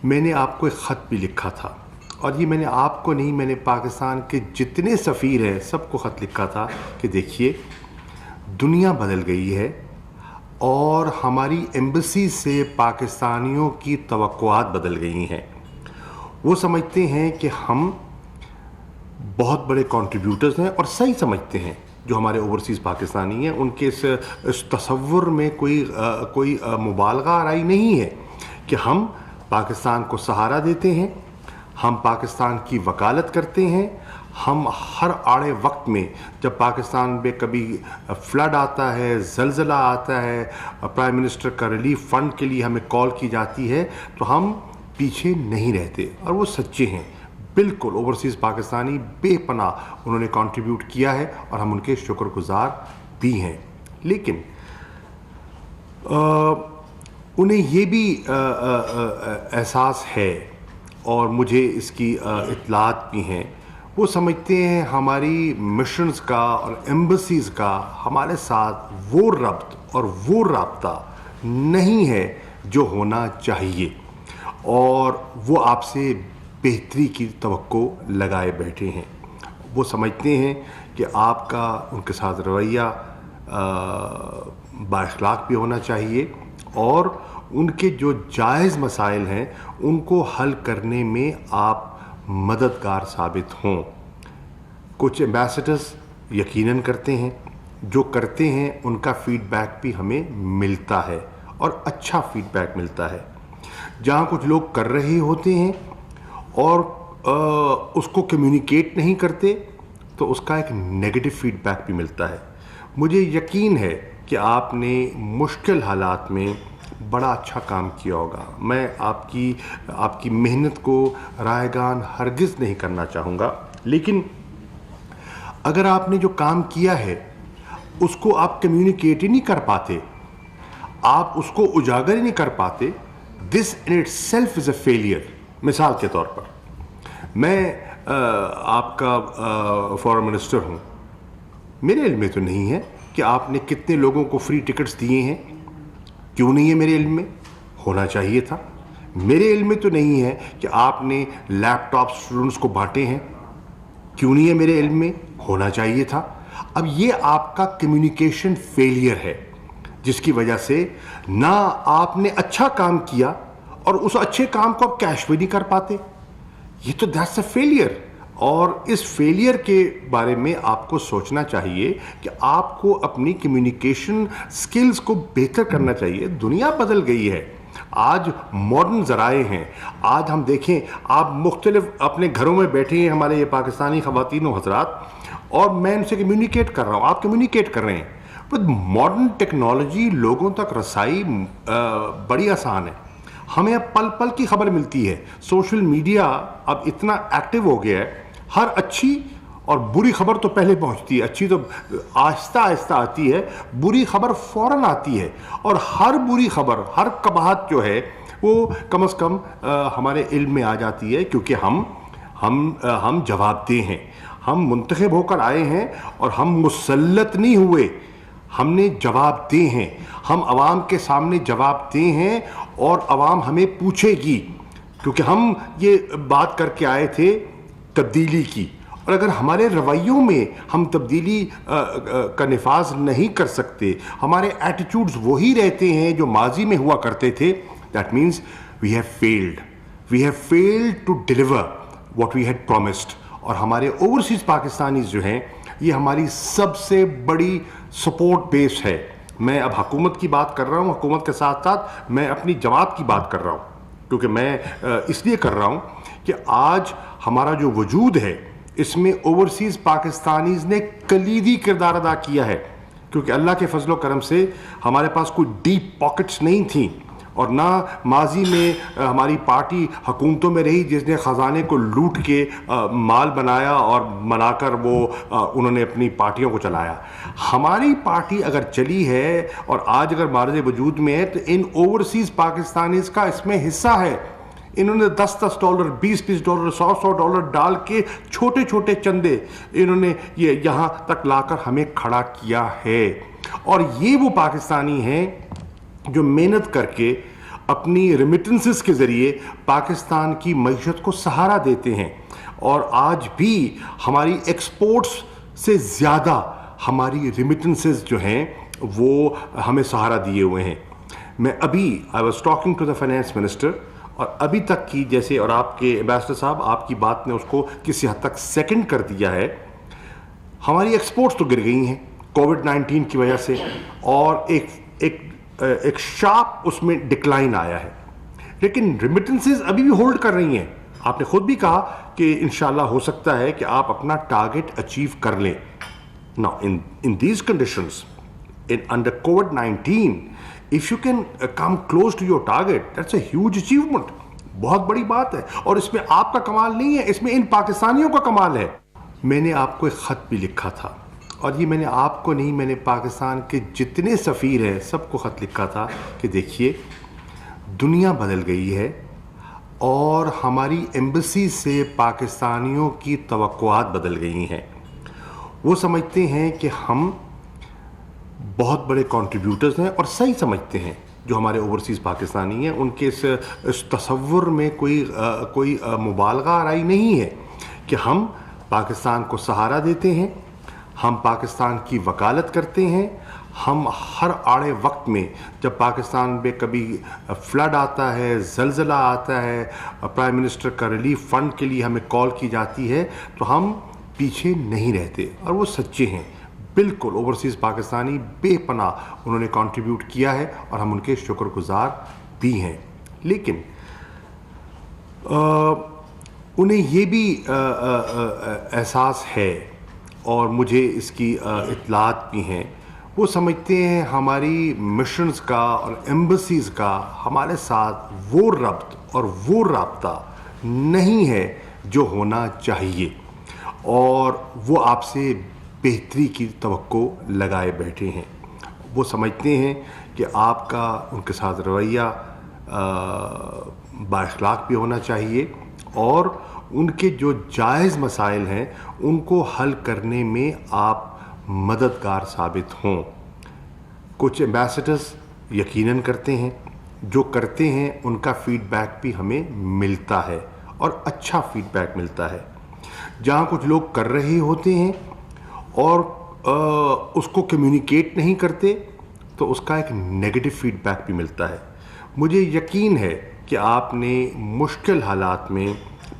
میں نے آپ کو ایک خط بھی لکھا تھا، اور یہ میں نے آپ کو نہیں، میں نے پاکستان کے جتنے سفیر ہیں سب کو خط لکھا تھا کہ دیکھیے دنیا بدل گئی ہے، اور ہماری ایمبیسی سے پاکستانیوں کی توقعات بدل گئی ہیں۔ وہ سمجھتے ہیں کہ ہم بہت بڑے کنٹریبیوٹرز ہیں، اور صحیح سمجھتے ہیں جو ہمارے اوورسیز پاکستانی ہیں، ان کے اس تصور میں کوئی مبالغہ آرائی نہیں ہے کہ ہم پاکستان کو سہارا دیتے ہیں، ہم پاکستان کی وکالت کرتے ہیں، ہم ہر آڑے وقت میں جب پاکستان میں کبھی فلڈ آتا ہے، زلزلہ آتا ہے، پرائم منسٹر کا ریلیف فنڈ کے لیے ہمیں کال کی جاتی ہے تو ہم پیچھے نہیں رہتے، اور وہ سچے ہیں۔ بالکل اوورسیز پاکستانی بے پناہ انہوں نے کنٹریبیوٹ کیا ہے، اور ہم ان کے شکر گزار بھی ہیں، لیکن انہیں یہ بھی احساس ہے، اور مجھے اس کی اطلاعات بھی ہیں، وہ سمجھتے ہیں ہماری مشنز کا اور ایمبیسیز کا ہمارے ساتھ وہ ربط اور وہ رابطہ نہیں ہے جو ہونا چاہیے، اور وہ آپ سے بہتری کی توقع لگائے بیٹھے ہیں۔ وہ سمجھتے ہیں کہ آپ کا ان کے ساتھ رویہ با اخلاق بھی ہونا چاہیے، اور ان کے جو جائز مسائل ہیں ان کو حل کرنے میں آپ مددگار ثابت ہوں۔ کچھ ایمبیسڈرز یقیناً کرتے ہیں، جو کرتے ہیں ان کا فیڈ بیک بھی ہمیں ملتا ہے، اور اچھا فیڈ بیک ملتا ہے۔ جہاں کچھ لوگ کر رہے ہوتے ہیں اور اس کو کمیونیکیٹ نہیں کرتے تو اس کا ایک نیگیٹو فیڈ بیک بھی ملتا ہے۔ مجھے یقین ہے کہ آپ نے مشکل حالات میں بڑا اچھا کام کیا ہوگا۔ میں آپ کی محنت کو رائیگان ہرگز نہیں کرنا چاہوں گا، لیکن اگر آپ نے جو کام کیا ہے اس کو آپ کمیونیکیٹ ہی نہیں کر پاتے، آپ اس کو اجاگر ہی نہیں کر پاتے، this in itself is a failure. مثال کے طور پر میں آپ کا فورن منسٹر ہوں، میرے علم میں تو نہیں ہے کہ آپ نے کتنے لوگوں کو فری ٹکٹس دیے ہیں، کیوں نہیں ہے میرے علم میں؟ ہونا چاہیے تھا۔ میرے علم میں تو نہیں ہے کہ آپ نے لیپ ٹاپ اسٹوڈنٹس کو بانٹے ہیں، کیوں نہیں ہے میرے علم میں؟ ہونا چاہیے تھا۔ اب یہ آپ کا کمیونیکیشن فیلئر ہے، جس کی وجہ سے نہ آپ نے اچھا کام کیا، اور اس اچھے کام کو آپ کیش بھی نہیں کر پاتے۔ یہ تو دیٹس اے فیلئر، اور اس فیلئر کے بارے میں آپ کو سوچنا چاہیے کہ آپ کو اپنی کمیونیکیشن سکلز کو بہتر کرنا چاہیے۔ دنیا بدل گئی ہے، آج ماڈرن ذرائع ہیں، آج ہم دیکھیں آپ مختلف اپنے گھروں میں بیٹھے ہیں، ہمارے یہ پاکستانی خواتین و حضرات، اور میں ان سے کمیونیکیٹ کر رہا ہوں، آپ کمیونیکیٹ کر رہے ہیں۔ ماڈرن ٹیکنالوجی لوگوں تک رسائی بڑی آسان ہے، ہمیں اب پل پل کی خبر ملتی ہے۔ سوشل میڈیا اب اتنا ایکٹیو ہو گیا ہے، ہر اچھی اور بری خبر تو پہلے پہنچتی ہے، اچھی تو آہستہ آہستہ آتی ہے، بری خبر فوراً آتی ہے، اور ہر بری خبر، ہر قباحت جو ہے وہ کم از کم ہمارے علم میں آ جاتی ہے، کیونکہ ہم جواب دہ ہیں، ہم منتخب ہو کر آئے ہیں، اور ہم مسلط نہیں ہوئے، ہم نے جواب دے ہیں، ہم عوام کے سامنے جواب دے ہیں، اور عوام ہمیں پوچھے گی، کیونکہ ہم یہ بات کر کے آئے تھے تبدیلی کی، اور اگر ہمارے رویوں میں ہم تبدیلی کا نفاذ نہیں کر سکتے، ہمارے ایٹیٹیوڈز وہی رہتے ہیں جو ماضی میں ہوا کرتے تھے، that means we have failed to deliver what we had promised. اور ہمارے اوورسیز پاکستانیز جو ہیں، یہ ہماری سب سے بڑی سپورٹ بیس ہے۔ میں اب حکومت کی بات کر رہا ہوں، حکومت کے ساتھ ساتھ میں اپنی جماعت کی بات کر رہا ہوں، کیونکہ میں اس لیے کر رہا ہوں کہ آج ہمارا جو وجود ہے اس میں اوورسیز پاکستانیز نے کلیدی کردار ادا کیا ہے، کیونکہ اللہ کے فضل و کرم سے ہمارے پاس کوئی ڈیپ پاکٹس نہیں تھیں، اور نہ ماضی میں ہماری پارٹی حکومتوں میں رہی جس نے خزانے کو لوٹ کے مال بنایا اور بنا کر وہ انہوں نے اپنی پارٹیوں کو چلایا۔ ہماری پارٹی اگر چلی ہے اور آج اگر معرض وجود میں ہے تو ان اوورسیز پاکستانیز کا اس میں حصہ ہے۔ انہوں نے $10 $20 $100 ڈال کے چھوٹے چھوٹے چندے انہوں نے یہاں تک لا کر ہمیں کھڑا کیا ہے، اور یہ وہ پاکستانی ہیں جو محنت کر کے اپنی ریمیٹنسز کے ذریعے پاکستان کی معیشت کو سہارا دیتے ہیں، اور آج بھی ہماری ایکسپورٹس سے زیادہ ہماری ریمیٹنسز جو ہیں وہ ہمیں سہارا دیے ہوئے ہیں۔ میں ابھی I was talking to the finance minister, اور ابھی تک کی جیسے، اور آپ کے ایمبیسڈر صاحب آپ کی بات نے اس کو کسی حد تک سیکنڈ کر دیا ہے، ہماری ایکسپورٹس تو گر گئی ہیں کووڈ-19 کی وجہ سے، اور ایک شارپ اس میں ڈکلائن آیا ہے، لیکن ریمیٹنسز ابھی بھی ہولڈ کر رہی ہیں۔ آپ نے خود بھی کہا کہ انشاءاللہ ہو سکتا ہے کہ آپ اپنا ٹارگٹ اچیو کر لیں۔ Now, in these conditions, under COVID-19, if you can come close to your target, that's a huge achievement. بہت بڑی بات ہے، اور اس میں آپ کا کمال نہیں ہے، اس میں ان پاکستانیوں کا کمال ہے۔ میں نے آپ کو ایک خط بھی لکھا تھا، اور یہ میں نے آپ کو نہیں، میں نے پاکستان کے جتنے سفیر ہیں سب کو خط لکھا تھا کہ دیکھیے دنیا بدل گئی ہے، اور ہماری ایمبیسی سے پاکستانیوں کی توقعات بدل گئی ہیں۔ وہ سمجھتے ہیں کہ ہم بہت بڑے کنٹریبیوٹرز ہیں، اور صحیح سمجھتے ہیں، جو ہمارے اوورسیز پاکستانی ہیں ان کے اس تصور میں کوئی مبالغہ آرائی نہیں ہے کہ ہم پاکستان کو سہارا دیتے ہیں، ہم پاکستان کی وکالت کرتے ہیں، ہم ہر آڑے وقت میں جب پاکستان میں کبھی فلڈ آتا ہے، زلزلہ آتا ہے، پرائم منسٹر کا ریلیف فنڈ کے لیے ہمیں کال کی جاتی ہے تو ہم پیچھے نہیں رہتے، اور وہ سچے ہیں بالکل۔ اوورسیز پاکستانی بے پناہ انہوں نے کنٹریبیوٹ کیا ہے، اور ہم ان کے شکر گزار بھی ہیں، لیکن انہیں یہ بھی احساس ہے، اور مجھے اس کی اطلاعات بھی ہیں، وہ سمجھتے ہیں ہماری مشنز کا اور ایمبیسیز کا ہمارے ساتھ وہ ربط اور وہ رابطہ نہیں ہے جو ہونا چاہیے، اور وہ آپ سے بہتری کی توقع لگائے بیٹھے ہیں۔ وہ سمجھتے ہیں کہ آپ کا ان کے ساتھ رویہ با اخلاق بھی ہونا چاہیے، اور ان کے جو جائز مسائل ہیں ان کو حل کرنے میں آپ مددگار ثابت ہوں۔ کچھ ایمبیسڈرز یقیناً کرتے ہیں، جو کرتے ہیں ان کا فیڈ بیک بھی ہمیں ملتا ہے، اور اچھا فیڈ بیک ملتا ہے۔ جہاں کچھ لوگ کر رہے ہوتے ہیں اور اس کو کمیونیکیٹ نہیں کرتے تو اس کا ایک نیگیٹو فیڈ بیک بھی ملتا ہے۔ مجھے یقین ہے کہ آپ نے مشکل حالات میں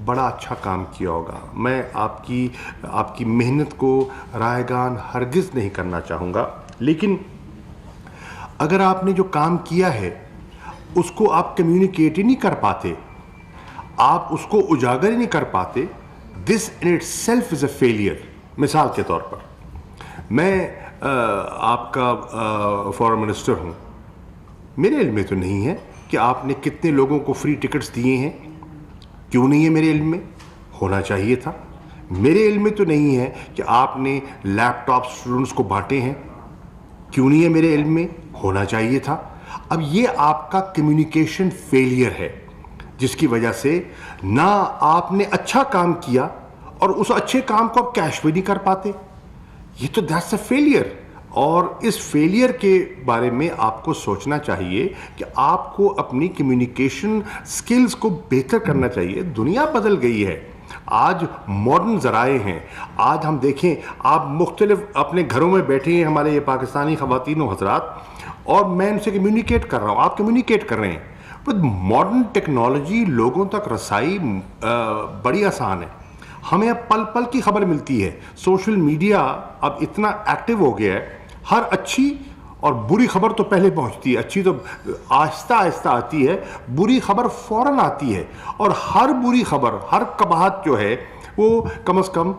بڑا اچھا کام کیا ہوگا۔ میں آپ کی محنت کو رائگان ہرگز نہیں کرنا چاہوں گا، لیکن اگر آپ نے جو کام کیا ہے اس کو آپ کمیونیکیٹ ہی نہیں کر پاتے، آپ اس کو اجاگر ہی نہیں کر پاتے، this in itself is a failure. مثال کے طور پر میں آپ کا فارن منسٹر ہوں، میرے علم میں تو نہیں ہے کہ آپ نے کتنے لوگوں کو فری ٹکٹس دیے ہیں، کیوں نہیں ہے میرے علم میں؟ ہونا چاہیے تھا۔ میرے علم میں تو نہیں ہے کہ آپ نے لیپ ٹاپ اسٹوڈنٹس کو بانٹے ہیں، کیوں نہیں ہے میرے علم میں؟ ہونا چاہیے تھا۔ اب یہ آپ کا کمیونیکیشن فیلئر ہے، جس کی وجہ سے نہ آپ نے اچھا کام کیا اور اس اچھے کام کو آپ کیش بھی نہیں کر پاتے۔ یہ تو دیٹس اے فیلئر، اور اس فیلئر کے بارے میں آپ کو سوچنا چاہیے کہ آپ کو اپنی کمیونیکیشن سکلز کو بہتر کرنا چاہیے۔ دنیا بدل گئی ہے، آج ماڈرن ذرائع ہیں، آج ہم دیکھیں آپ مختلف اپنے گھروں میں بیٹھے ہیں، ہمارے یہ پاکستانی خواتین و حضرات، اور میں ان سے کمیونیکیٹ کر رہا ہوں، آپ کمیونیکیٹ کر رہے ہیں۔ ماڈرن ٹیکنالوجی لوگوں تک رسائی بڑی آسان ہے، ہمیں اب پل پل کی خبر ملتی ہے۔ سوشل میڈیا اب اتنا ایکٹیو ہو گیا ہے، ہر اچھی اور بری خبر تو پہلے پہنچتی ہے، اچھی تو آہستہ آہستہ آتی ہے، بری خبر فوراً آتی ہے، اور ہر بری خبر، ہر قباحت جو ہے وہ کم از کم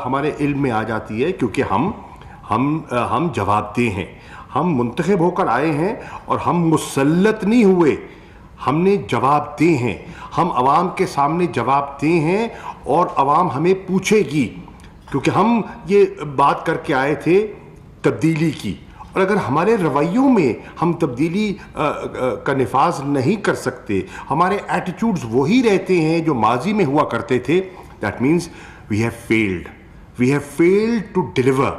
ہمارے علم میں آ جاتی ہے، کیونکہ ہم جواب دہ ہیں، ہم منتخب ہو کر آئے ہیں، اور ہم مسلط نہیں ہوئے، ہم نے جواب دے ہیں، ہم عوام کے سامنے جواب دے ہیں، اور عوام ہمیں پوچھے گی، کیونکہ ہم یہ بات کر کے آئے تھے تبدیلی کی، اور اگر ہمارے رویوں میں ہم تبدیلی کا نفاذ نہیں کر سکتے، ہمارے ایٹیٹیوڈز وہی رہتے ہیں جو ماضی میں ہوا کرتے تھے، that means we have failed to deliver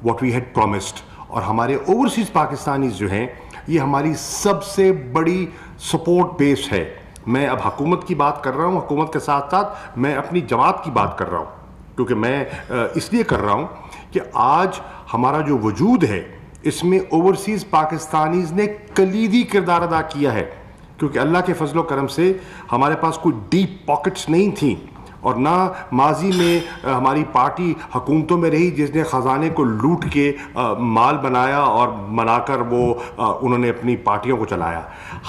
what we had promised. اور ہمارے اوورسیز پاکستانیز جو ہیں، یہ ہماری سب سے بڑی سپورٹ بیس ہے. میں اب حکومت کی بات کر رہا ہوں, حکومت کے ساتھ ساتھ میں اپنی جماعت کی بات کر رہا ہوں, کیونکہ میں اس لیے کر رہا ہوں کہ آج ہمارا جو وجود ہے اس میں اوورسیز پاکستانیز نے کلیدی کردار ادا کیا ہے, کیونکہ اللہ کے فضل و کرم سے ہمارے پاس کوئی ڈیپ پاکٹس نہیں تھیں, اور نہ ماضی میں ہماری پارٹی حکومتوں میں رہی جس نے خزانے کو لوٹ کے مال بنایا اور بنا کر وہ انہوں نے اپنی پارٹیوں کو چلایا.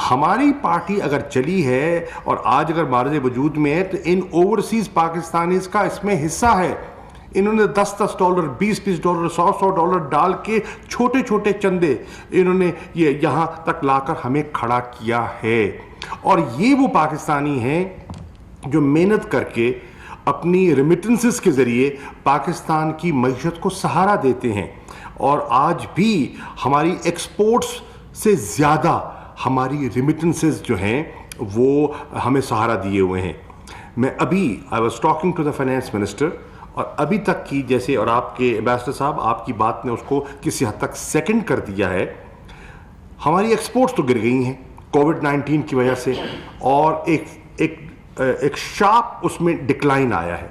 ہماری پارٹی اگر چلی ہے اور آج اگر معرض وجود میں ہے تو ان اوورسیز پاکستانیز کا اس میں حصہ ہے. انہوں نے $10 $20 $100 ڈال کے چھوٹے چھوٹے چندے انہوں نے یہ یہاں تک لا کر ہمیں کھڑا کیا ہے, اور یہ وہ پاکستانی ہیں جو محنت کر کے اپنی ریمیٹنسز کے ذریعے پاکستان کی معیشت کو سہارا دیتے ہیں, اور آج بھی ہماری ایکسپورٹس سے زیادہ ہماری ریمیٹنسز جو ہیں وہ ہمیں سہارا دیے ہوئے ہیں. میں ابھی I was talking to the finance minister, اور ابھی تک کی جیسے, اور آپ کے ایمبیسڈر صاحب آپ کی بات نے اس کو کسی حد تک سیکنڈ کر دیا ہے, ہماری ایکسپورٹس تو گر گئی ہیں کووڈ-19 کی وجہ سے, اور ایک شارپ اس میں ڈکلائن آیا ہے,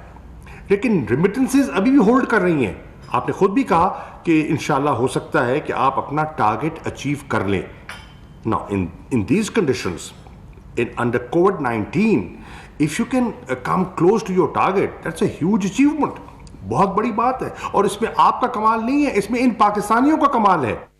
لیکن ریمیٹنسز ابھی بھی ہولڈ کر رہی ہیں. آپ نے خود بھی کہا کہ انشاءاللہ ہو سکتا ہے کہ آپ اپنا ٹارگٹ اچیو کر لیں. Now in these conditions, under COVID-19, if you can come close to your target, that's a huge achievement. بہت بڑی بات ہے, اور اس میں آپ کا کمال نہیں ہے, اس میں ان پاکستانیوں کا کمال ہے.